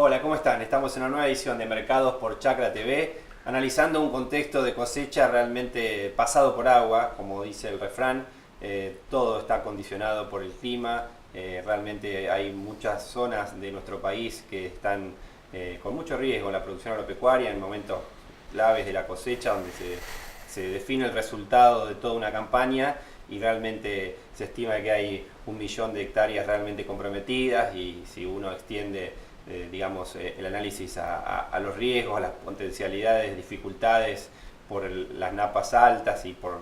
Hola, ¿cómo están? Estamos en una nueva edición de Mercados por Chacra TV, analizando un contexto de cosecha realmente pasado por agua, como dice el refrán. Todo está condicionado por el clima. Realmente hay muchas zonas de nuestro país que están con mucho riesgo en la producción agropecuaria en momentos claves de la cosecha, donde se define el resultado de toda una campaña, y realmente se estima que hay 1 millón de hectáreas realmente comprometidas, y si uno extiende el análisis a los riesgos, a las potencialidades, dificultades por las napas altas y por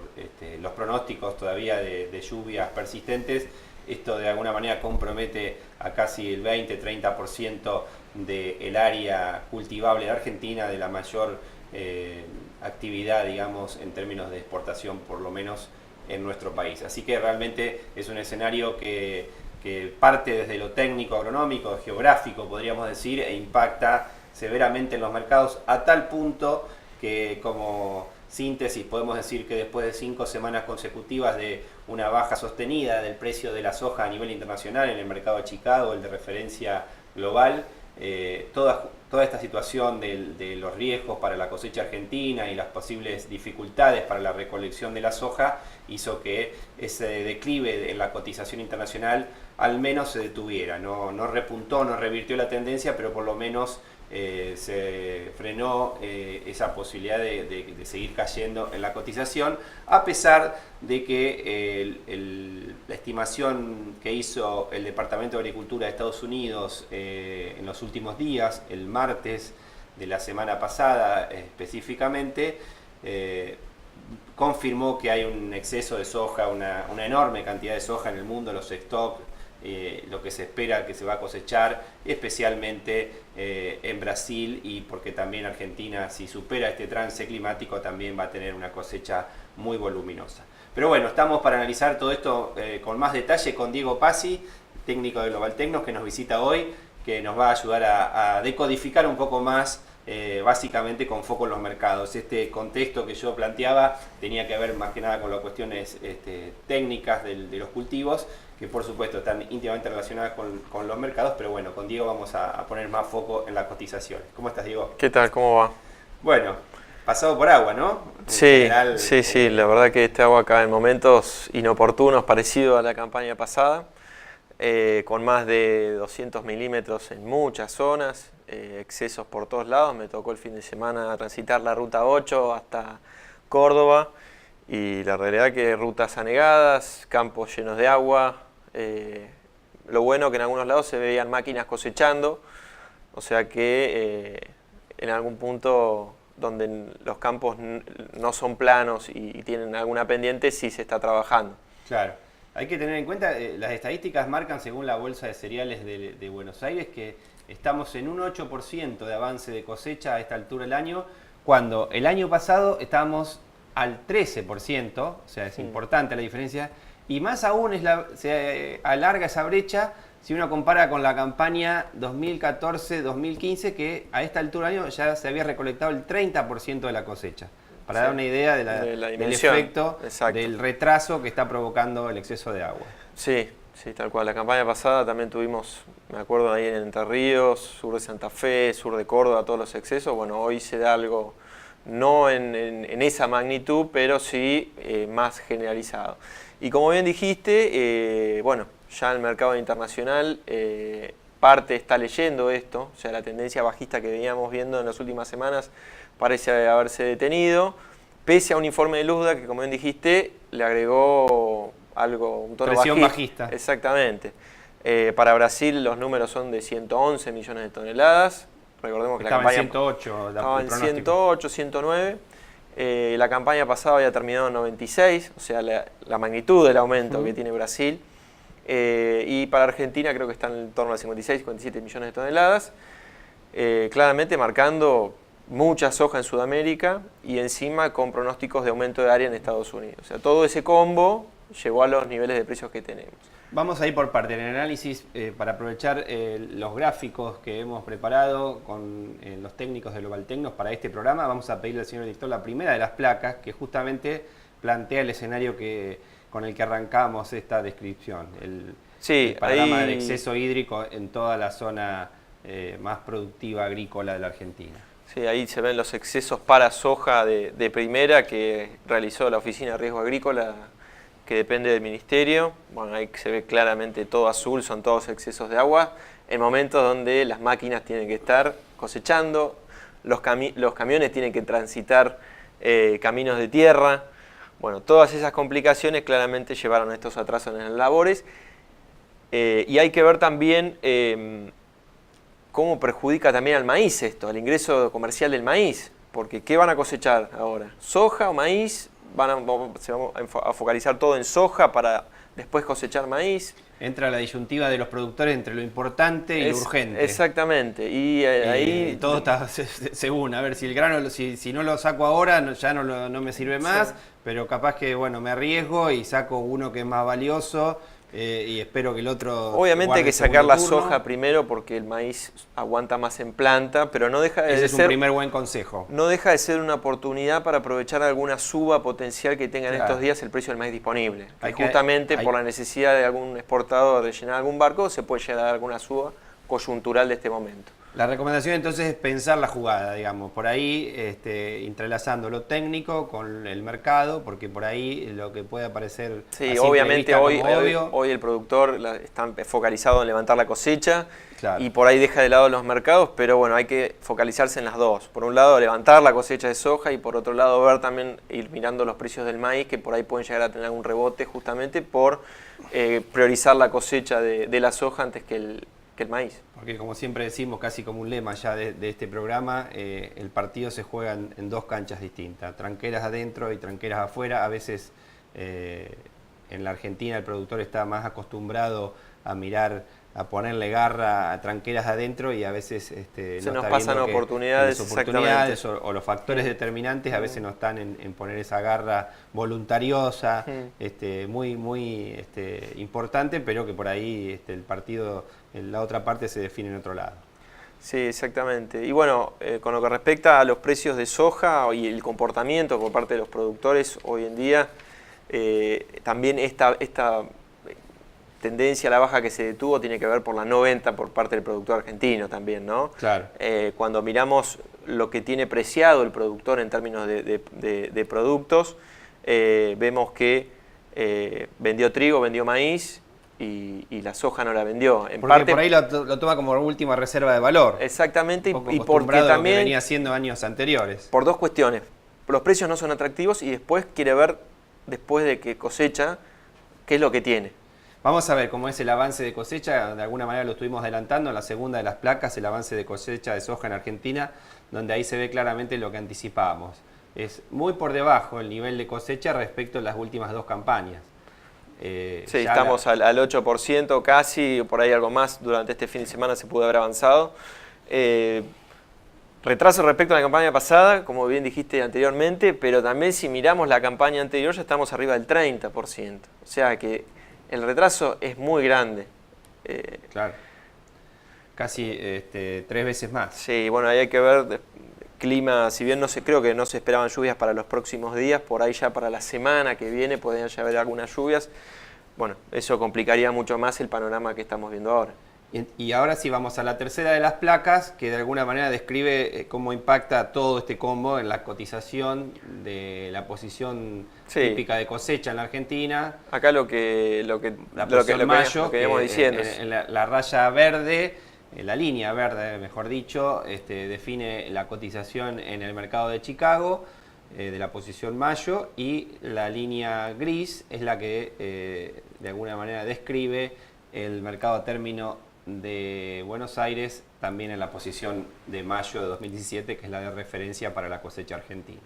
los pronósticos todavía de lluvias persistentes, esto de alguna manera compromete a casi el 20-30% del área cultivable de Argentina, de la mayor actividad, digamos, en términos de exportación, por lo menos en nuestro país. Así que realmente es un escenario que parte desde lo técnico, agronómico, geográfico, podríamos decir, e impacta severamente en los mercados, a tal punto que, como síntesis, podemos decir que después de 5 semanas consecutivas de una baja sostenida del precio de la soja a nivel internacional en el mercado de Chicago, el de referencia global, toda esta situación de los riesgos para la cosecha argentina y las posibles dificultades para la recolección de la soja hizo que ese declive en la cotización internacional al menos se detuviera. No repuntó, no revirtió la tendencia, pero por lo menos se frenó esa posibilidad de seguir cayendo en la cotización, a pesar de que la estimación que hizo el Departamento de Agricultura de Estados Unidos en los últimos días, el martes de la semana pasada específicamente, confirmó que hay un exceso de soja, una enorme cantidad de soja en el mundo, los stocks, lo que se espera que se va a cosechar, especialmente en Brasil, y porque también Argentina, si supera este trance climático, también va a tener una cosecha muy voluminosa. Pero bueno, estamos para analizar todo esto con más detalle con Diego Pazzi, técnico de Global Tecnos, que nos visita hoy, que nos va a ayudar a decodificar un poco más, básicamente con foco en los mercados. Este contexto que yo planteaba tenía que ver más que nada con las cuestiones técnicas de los cultivos, que por supuesto están íntimamente relacionadas con los mercados, pero bueno, con Diego vamos a poner más foco en las cotizaciones. ¿Cómo estás, Diego? ¿Qué tal? ¿Cómo va? Bueno, pasado por agua, ¿no? Sí, sí, la verdad que este agua cae en momentos inoportunos, parecido a la campaña pasada, con más de 200 milímetros en muchas zonas, excesos por todos lados. Me tocó el fin de semana transitar la ruta 8 hasta Córdoba, y la realidad que rutas anegadas, campos llenos de agua. Lo bueno que en algunos lados se veían máquinas cosechando, o sea que en algún punto donde los campos no son planos y tienen alguna pendiente, sí se está trabajando. Claro, hay que tener en cuenta, las estadísticas marcan, según la Bolsa de Cereales de Buenos Aires, que estamos en un 8% de avance de cosecha a esta altura del año, cuando el año pasado estábamos al 13%, o sea, es importante la diferencia, y más aún se alarga esa brecha si uno compara con la campaña 2014-2015, que a esta altura del año ya se había recolectado el 30% de la cosecha, para dar una idea del efecto, exacto, del retraso que está provocando el exceso de agua. Sí, sí, tal cual. La campaña pasada también tuvimos, me acuerdo, ahí en Entre Ríos, sur de Santa Fe, sur de Córdoba, todos los excesos. Bueno, hoy se da algo, no en esa magnitud, pero sí más generalizado. Y como bien dijiste, bueno, ya el mercado internacional parte está leyendo esto, o sea, la tendencia bajista que veníamos viendo en las últimas semanas parece haberse detenido, pese a un informe de Luzda que, como bien dijiste, le agregó algo, un tono presión bajista. Exactamente. Para Brasil los números son de 111 millones de toneladas. Recordemos que estaba la campaña en 108, estaba en 108, 109. La campaña pasada había terminado en 96, o sea, la magnitud del aumento que tiene Brasil. Y para Argentina creo que están en torno a 56, 57 millones de toneladas. Claramente marcando mucha soja en Sudamérica y encima con pronósticos de aumento de área en Estados Unidos. O sea, todo ese combo llegó a los niveles de precios que tenemos. Vamos a ir por parte. En el análisis, para aprovechar los gráficos que hemos preparado con los técnicos de Global Tecnos para este programa, vamos a pedirle al señor editor la primera de las placas, que justamente plantea el escenario con el que arrancamos esta descripción. El panorama del exceso hídrico en toda la zona más productiva agrícola de la Argentina. Sí, ahí se ven los excesos para soja de primera que realizó la Oficina de Riesgo Agrícola, que depende del Ministerio. Bueno, ahí se ve claramente todo azul, son todos excesos de agua, en momentos donde las máquinas tienen que estar cosechando, los camiones tienen que transitar caminos de tierra. Bueno, todas esas complicaciones claramente llevaron a estos atrasos en las labores. Y hay que ver también cómo perjudica también al maíz esto, al ingreso comercial del maíz. Porque ¿qué van a cosechar ahora? ¿Soja o maíz? Se van a focalizar todo en soja para después cosechar maíz. Entra la disyuntiva de los productores entre lo importante y lo urgente. Exactamente. Y ahí todo está según, a ver, si el grano, si no lo saco ahora, ya no me sirve más, sí. Pero capaz que, bueno, me arriesgo y saco uno que es más valioso. Y espero que el otro... Obviamente hay que sacar la soja primero porque el maíz aguanta más en planta, pero no deja de ser... Ese es un primer buen consejo. No deja de ser una oportunidad para aprovechar alguna suba potencial que tenga en estos días el precio del maíz disponible. Justamente por la necesidad de algún exportador de llenar algún barco, se puede llegar a dar alguna suba coyuntural de este momento. La recomendación entonces es pensar la jugada, digamos, por ahí entrelazando lo técnico con el mercado, porque por ahí lo que puede aparecer... Sí, obviamente hoy el productor está focalizado en levantar la cosecha, claro, y por ahí deja de lado los mercados, pero bueno, hay que focalizarse en las dos. Por un lado, levantar la cosecha de soja y por otro lado, ver también, ir mirando los precios del maíz, que por ahí pueden llegar a tener algún rebote justamente por priorizar la cosecha de la soja antes que el maíz. Porque como siempre decimos, casi como un lema ya de este programa, el partido se juega en dos canchas distintas, tranqueras adentro y tranqueras afuera. A veces en la Argentina el productor está más acostumbrado a mirar, a ponerle garra a tranqueras adentro y a veces se nos pasan oportunidades o los factores determinantes a veces no están en poner esa garra voluntariosa, muy importante, pero que por ahí el partido en la otra parte se define en otro lado. Sí, exactamente. Y bueno, con lo que respecta a los precios de soja y el comportamiento por parte de los productores hoy en día, también esta tendencia a la baja que se detuvo tiene que ver por la no venta por parte del productor argentino también, ¿no? Claro. Cuando miramos lo que tiene preciado el productor en términos de productos, vemos que vendió trigo, vendió maíz y la soja no la vendió. En parte, por ahí lo toma como última reserva de valor. Exactamente, y porque también venía haciendo años anteriores. Por dos cuestiones. Los precios no son atractivos y después quiere ver, después de que cosecha, qué es lo que tiene. Vamos a ver cómo es el avance de cosecha, de alguna manera lo estuvimos adelantando en la segunda de las placas, el avance de cosecha de soja en Argentina, donde ahí se ve claramente lo que anticipábamos. Es muy por debajo el nivel de cosecha respecto a las últimas dos campañas. Sí, estamos al 8% casi, por ahí algo más, durante este fin de semana se pudo haber avanzado. Retraso respecto a la campaña pasada, como bien dijiste anteriormente, pero también si miramos la campaña anterior ya estamos arriba del 30%. O sea que el retraso es muy grande. Claro. Casi 3 veces más. Sí, bueno, ahí hay que ver clima, si bien creo que no se esperaban lluvias para los próximos días, por ahí ya para la semana que viene podrían ya haber algunas lluvias. Bueno, eso complicaría mucho más el panorama que estamos viendo ahora. Y ahora sí vamos a la tercera de las placas, que de alguna manera describe cómo impacta todo este combo en la cotización de la posición típica de cosecha en la Argentina. Acá lo que veníamos diciendo. La raya verde, la línea verde, mejor dicho, define la cotización en el mercado de Chicago, de la posición mayo, y la línea gris es la que de alguna manera describe el mercado a término de Buenos Aires, también en la posición de mayo de 2017, que es la de referencia para la cosecha argentina.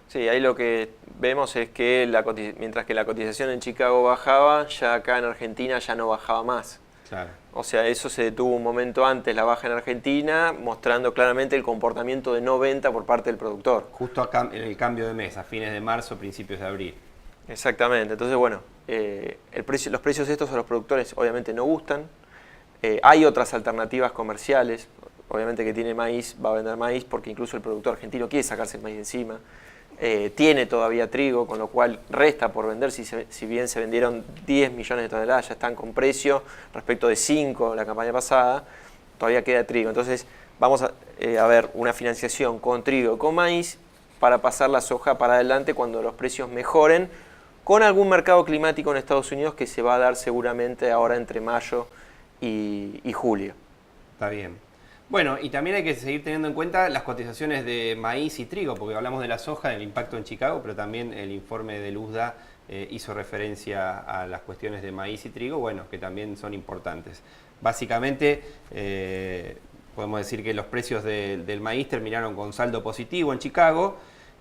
Sí, ahí lo que vemos es que mientras que la cotización en Chicago bajaba, ya acá en Argentina ya no bajaba más. Claro. O sea, eso se detuvo un momento antes, la baja en Argentina, mostrando claramente el comportamiento de no venta por parte del productor. Justo acá en el cambio de mes, a fines de marzo, principios de abril. Exactamente, entonces bueno, los precios estos a los productores obviamente no gustan. Hay otras alternativas comerciales, obviamente que tiene maíz, va a vender maíz porque incluso el productor argentino quiere sacarse el maíz de encima. Tiene todavía trigo, con lo cual resta por vender, si bien se vendieron 10 millones de toneladas, ya están con precio respecto de 5 la campaña pasada. todavía queda trigo. Entonces vamos a ver una financiación con trigo y con maíz para pasar la soja para adelante cuando los precios mejoren, con algún mercado climático en Estados Unidos que se va a dar seguramente ahora entre mayo y julio. Está bien. Bueno, y también hay que seguir teniendo en cuenta las cotizaciones de maíz y trigo, porque hablamos de la soja, del impacto en Chicago, pero también el informe del USDA hizo referencia a las cuestiones de maíz y trigo, bueno, que también son importantes. Básicamente, podemos decir que los precios del maíz terminaron con saldo positivo en Chicago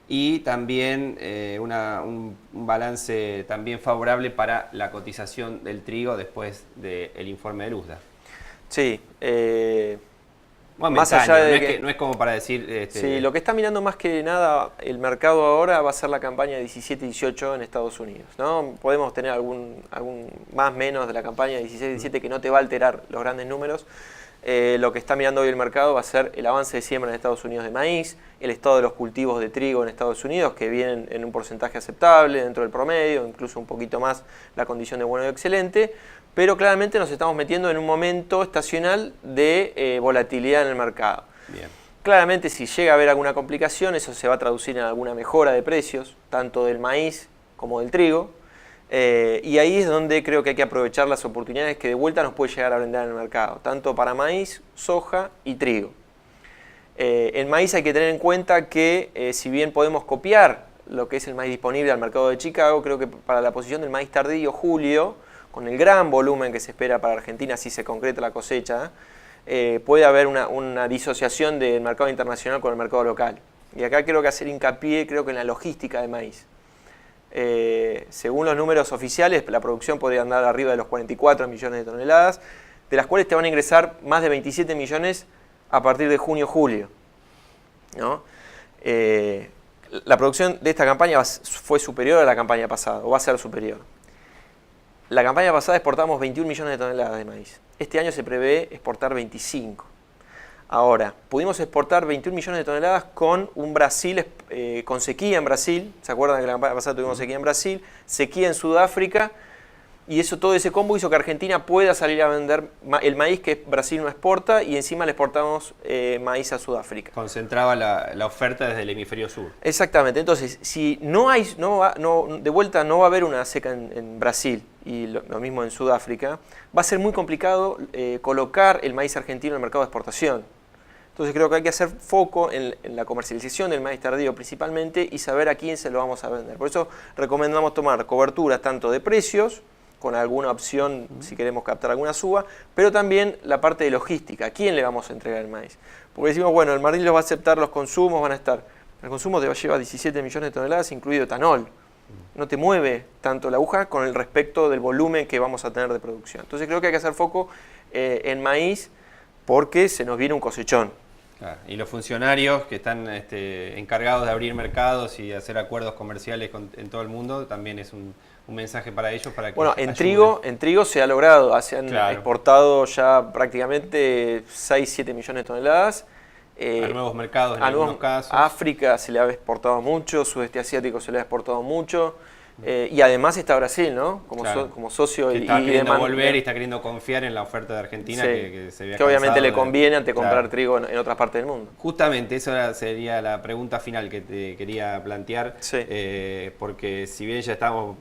y también un balance también favorable para la cotización del trigo después del informe del USDA. Sí, Bueno, más allá de no, no es como para decir... Sí, lo que está mirando más que nada el mercado ahora va a ser la campaña 17-18 en Estados Unidos, ¿no? Podemos tener algún más menos de la campaña 16-17 que no te va a alterar los grandes números. Lo que está mirando hoy el mercado va a ser el avance de siembra en Estados Unidos de maíz, el estado de los cultivos de trigo en Estados Unidos, que vienen en un porcentaje aceptable dentro del promedio, incluso un poquito más la condición de bueno y excelente, pero claramente nos estamos metiendo en un momento estacional de volatilidad en el mercado. Bien. Claramente si llega a haber alguna complicación, eso se va a traducir en alguna mejora de precios, tanto del maíz como del trigo, y ahí es donde creo que hay que aprovechar las oportunidades que de vuelta nos puede llegar a brindar en el mercado, tanto para maíz, soja y trigo. El maíz hay que tener en cuenta que si bien podemos copiar lo que es el maíz disponible al mercado de Chicago, creo que para la posición del maíz tardío, julio, con el gran volumen que se espera para Argentina si se concreta la cosecha, puede haber una disociación del mercado internacional con el mercado local. Y acá creo que hacer hincapié creo que en la logística de maíz. Según los números oficiales, la producción podría andar arriba de los 44 millones de toneladas, de las cuales te van a ingresar más de 27 millones a partir de junio-julio, ¿no? La producción de esta campaña fue superior a la campaña pasada, o va a ser superior. La campaña pasada exportamos 21 millones de toneladas de maíz. Este año se prevé exportar 25. Ahora, pudimos exportar 21 millones de toneladas con un Brasil, con sequía en Brasil. ¿Se acuerdan que la campaña pasada tuvimos sequía en Brasil? Sequía en Sudáfrica. Y todo ese combo hizo que Argentina pueda salir a vender el maíz que Brasil no exporta y encima le exportamos maíz a Sudáfrica. Concentraba la oferta desde el hemisferio sur. Exactamente. Entonces, si de vuelta no va a haber una seca en Brasil y lo mismo en Sudáfrica, va a ser muy complicado colocar el maíz argentino en el mercado de exportación. Entonces creo que hay que hacer foco en la comercialización del maíz tardío principalmente y saber a quién se lo vamos a vender. Por eso recomendamos tomar coberturas tanto de precios, con alguna opción si queremos captar alguna suba, pero también la parte de logística, ¿a quién le vamos a entregar el maíz? Porque decimos, bueno, el Martín los va a aceptar, los consumos van a estar. El consumo te va a llevar 17 millones de toneladas, incluido etanol. No te mueve tanto la aguja con el respecto del volumen que vamos a tener de producción. Entonces creo que hay que hacer foco en maíz porque se nos viene un cosechón. Claro. Y los funcionarios que están encargados de abrir mercados y hacer acuerdos comerciales en todo el mundo, también es un mensaje para ellos para que bueno, en trigo se ha logrado, se han exportado ya prácticamente 6-7 millones de toneladas. A nuevos mercados en algunos casos. África se le ha exportado mucho, sudeste asiático se le ha exportado mucho. Y además está Brasil, ¿no? Como socio que está queriendo volver y está queriendo confiar en la oferta de Argentina, sí, que se había que obviamente le conviene ante claro, comprar trigo en otras partes del mundo. Justamente, esa sería la pregunta final que te quería plantear, sí. Porque si bien ya estamos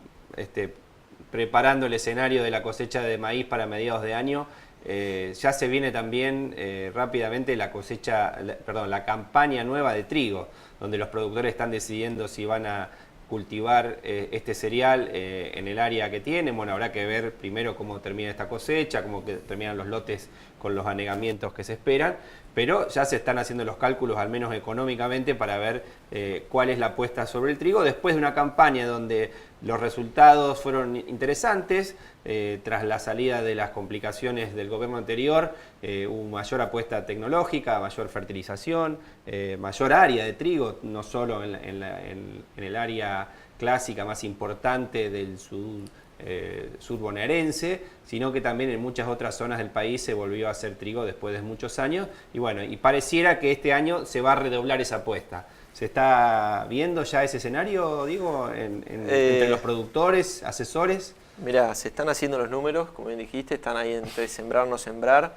preparando el escenario de la cosecha de maíz para mediados de año, ya se viene también rápidamente la campaña nueva de trigo, donde los productores están decidiendo si van a cultivar este cereal en el área que tienen. Bueno, habrá que ver primero cómo termina esta cosecha, cómo terminan los lotes con los anegamientos que se esperan, pero ya se están haciendo los cálculos, al menos económicamente, para ver cuál es la apuesta sobre el trigo, después de una campaña donde los resultados fueron interesantes, tras la salida de las complicaciones del gobierno anterior, hubo mayor apuesta tecnológica, mayor fertilización, mayor área de trigo, no solo en el área clásica más importante del sur bonaerense, sino que también en muchas otras zonas del país se volvió a hacer trigo después de muchos años, y bueno, y pareciera que este año se va a redoblar esa apuesta. ¿Se está viendo ya ese escenario, digo, entre los productores, asesores? Mirá, se están haciendo los números, como bien dijiste, están ahí entre sembrar o no sembrar.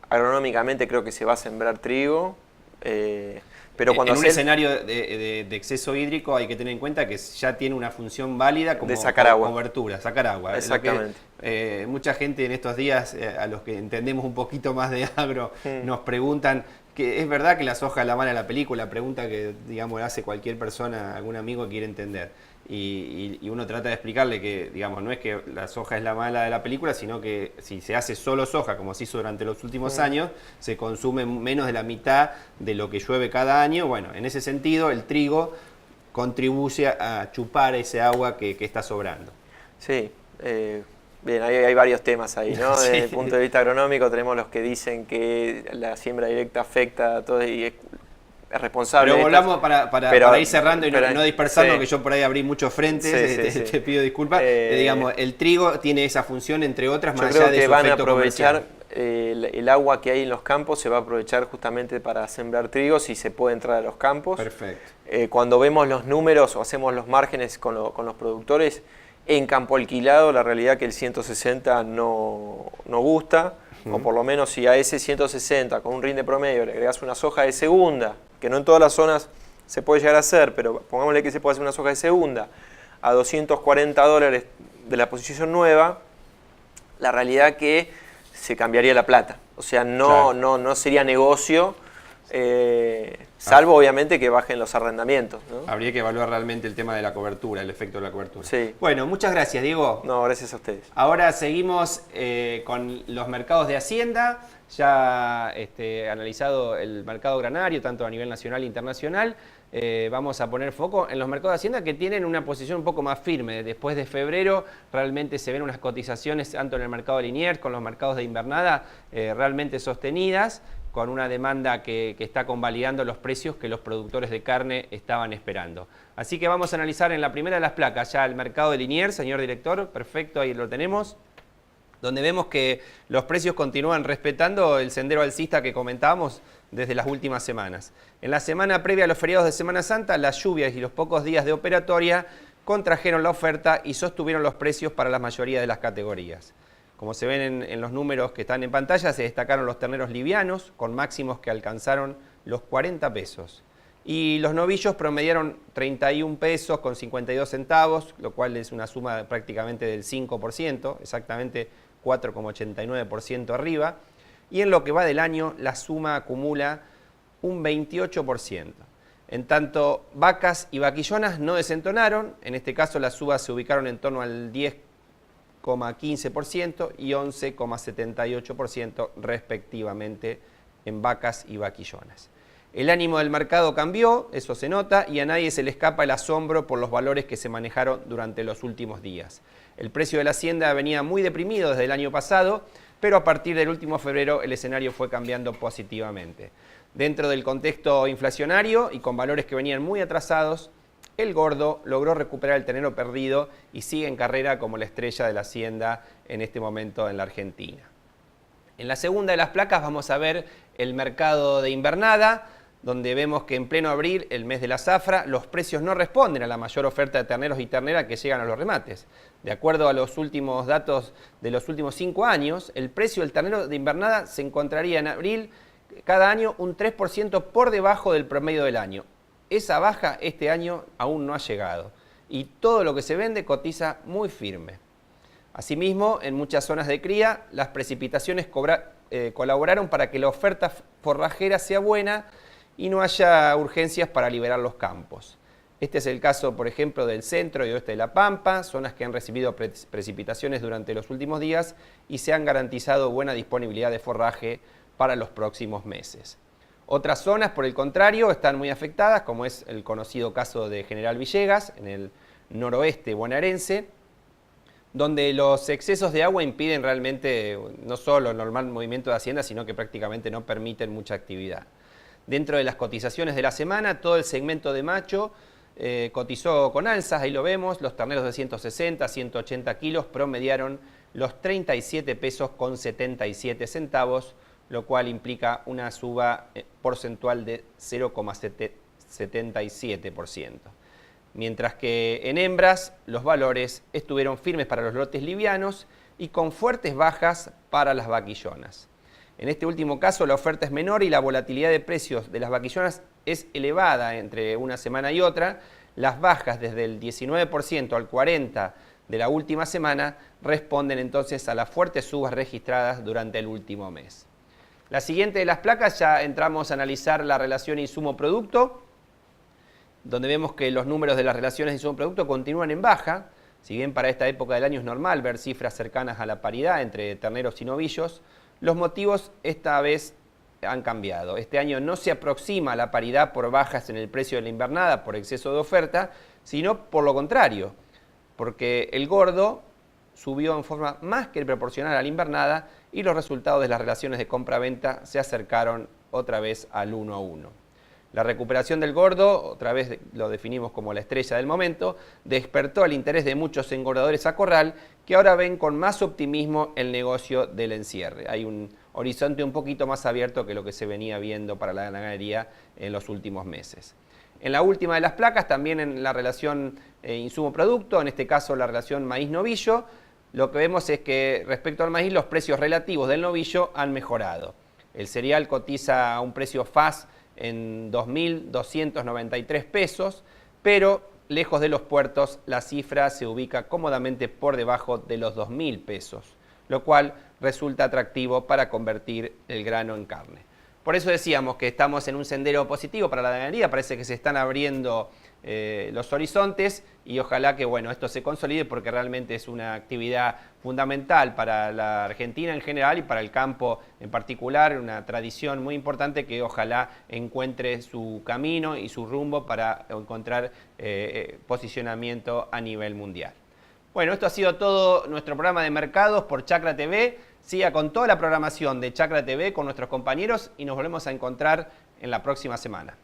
agronómicamente creo que se va a sembrar trigo. Pero cuando en un escenario de exceso hídrico hay que tener en cuenta que ya tiene una función válida como de sacar agua. Cobertura, sacar agua. Exactamente. Mucha gente en estos días, a los que entendemos un poquito más de agro, nos preguntan que es verdad que la soja es la mala de la película, pregunta que digamos hace cualquier persona, algún amigo que quiere entender. Y uno trata de explicarle que, digamos, no es que la soja es la mala de la película, sino que si se hace solo soja, como se hizo durante los últimos años, se consume menos de la mitad de lo que llueve cada año. Bueno, en ese sentido, el trigo contribuye a chupar ese agua que está sobrando. Sí, bien, hay varios temas ahí, ¿no? Sí. Desde el punto de vista agronómico tenemos los que dicen que la siembra directa afecta a todo y es responsable. Pero volvamos para ir cerrando y no dispersarnos, sí. Que yo por ahí abrí muchos frentes, Sí. te pido disculpas. Digamos, el trigo tiene esa función, entre otras, más yo allá creo de que su van a efecto aprovechar comercial. el agua que hay en los campos, se va a aprovechar justamente para sembrar trigo, si se puede entrar a los campos. Perfecto. Cuando vemos los números o hacemos los márgenes con los productores, en campo alquilado la realidad que el 160 no gusta, o por lo menos si a ese 160 con un rinde promedio le agregas una soja de segunda, que no en todas las zonas se puede llegar a hacer, pero pongámosle que se puede hacer una soja de segunda a $240 de la posición nueva, la realidad que se cambiaría la plata. O sea, no sería negocio, salvo obviamente que bajen los arrendamientos, ¿no? Habría que evaluar realmente el tema de la cobertura, el efecto de la cobertura. Sí. Bueno, muchas gracias, Diego. No, gracias a ustedes. Ahora seguimos con los mercados de Hacienda. Ya analizado el mercado granario, tanto a nivel nacional e internacional. Vamos a poner foco en los mercados de Hacienda que tienen una posición un poco más firme. Después de febrero realmente se ven unas cotizaciones tanto en el mercado de Liniers con los mercados de invernada realmente sostenidas, con una demanda que está convalidando los precios que los productores de carne estaban esperando. Así que vamos a analizar en la primera de las placas ya el mercado de Liniers, señor director. Perfecto, ahí lo tenemos. Donde vemos que los precios continúan respetando el sendero alcista que comentábamos desde las últimas semanas. En la semana previa a los feriados de Semana Santa, las lluvias y los pocos días de operatoria contrajeron la oferta y sostuvieron los precios para la mayoría de las categorías. Como se ven en los números que están en pantalla, se destacaron los terneros livianos, con máximos que alcanzaron los 40 pesos. Y los novillos promediaron 31 pesos con 52 centavos, lo cual es una suma prácticamente del 5%, exactamente 4,89% arriba. Y en lo que va del año, la suma acumula un 28%. En tanto, vacas y vaquillonas no desentonaron. En este caso, las subas se ubicaron en torno al 10,15% y 11,78% respectivamente en vacas y vaquillonas. El ánimo del mercado cambió, eso se nota, y a nadie se le escapa el asombro por los valores que se manejaron durante los últimos días. El precio de la hacienda venía muy deprimido desde el año pasado, pero a partir del último febrero el escenario fue cambiando positivamente. Dentro del contexto inflacionario y con valores que venían muy atrasados, el gordo logró recuperar el ternero perdido y sigue en carrera como la estrella de la hacienda en este momento en la Argentina. En la segunda de las placas vamos a ver el mercado de invernada, donde vemos que en pleno abril, el mes de la zafra, los precios no responden a la mayor oferta de terneros y terneras que llegan a los remates. De acuerdo a los últimos datos de los últimos 5 años, el precio del ternero de invernada se encontraría en abril cada año un 3% por debajo del promedio del año. Esa baja este año aún no ha llegado y todo lo que se vende cotiza muy firme. Asimismo, en muchas zonas de cría, las precipitaciones colaboraron para que la oferta forrajera sea buena y no haya urgencias para liberar los campos. Este es el caso, por ejemplo, del centro y oeste de La Pampa, zonas que han recibido precipitaciones durante los últimos días y se han garantizado buena disponibilidad de forraje para los próximos meses. Otras zonas, por el contrario, están muy afectadas, como es el conocido caso de General Villegas, en el noroeste bonaerense, donde los excesos de agua impiden realmente no solo el normal movimiento de hacienda, sino que prácticamente no permiten mucha actividad. Dentro de las cotizaciones de la semana, todo el segmento de macho cotizó con alzas, ahí lo vemos, los terneros de 160, 180 kilos promediaron los 37 pesos con 77 centavos, lo cual implica una suba porcentual de 0,77%. Mientras que en hembras los valores estuvieron firmes para los lotes livianos y con fuertes bajas para las vaquillonas. En este último caso, la oferta es menor y la volatilidad de precios de las vaquillonas es elevada entre una semana y otra. Las bajas desde el 19% al 40% de la última semana responden entonces a las fuertes subas registradas durante el último mes. La siguiente de las placas, ya entramos a analizar la relación insumo-producto, donde vemos que los números de las relaciones insumo-producto continúan en baja. Si bien para esta época del año es normal ver cifras cercanas a la paridad entre terneros y novillos, los motivos esta vez han cambiado. Este año no se aproxima a la paridad por bajas en el precio de la invernada por exceso de oferta, sino por lo contrario, porque el gordo subió en forma más que proporcional a la invernada y los resultados de las relaciones de compra-venta se acercaron otra vez al 1-1. La recuperación del gordo, otra vez lo definimos como la estrella del momento, despertó el interés de muchos engordadores a corral que ahora ven con más optimismo el negocio del encierre. Hay un horizonte un poquito más abierto que lo que se venía viendo para la ganadería en los últimos meses. En la última de las placas, también en la relación insumo-producto, en este caso la relación maíz-novillo, lo que vemos es que respecto al maíz los precios relativos del novillo han mejorado. El cereal cotiza a un precio FAS en 2.293 pesos, pero lejos de los puertos la cifra se ubica cómodamente por debajo de los 2.000 pesos, lo cual resulta atractivo para convertir el grano en carne. Por eso decíamos que estamos en un sendero positivo para la ganadería, parece que se están abriendo los horizontes y ojalá que esto se consolide porque realmente es una actividad fundamental para la Argentina en general y para el campo en particular, una tradición muy importante que ojalá encuentre su camino y su rumbo para encontrar posicionamiento a nivel mundial. Bueno, esto ha sido todo nuestro programa de mercados por Chacra TV. Siga con toda la programación de Chacra TV con nuestros compañeros y nos volvemos a encontrar en la próxima semana.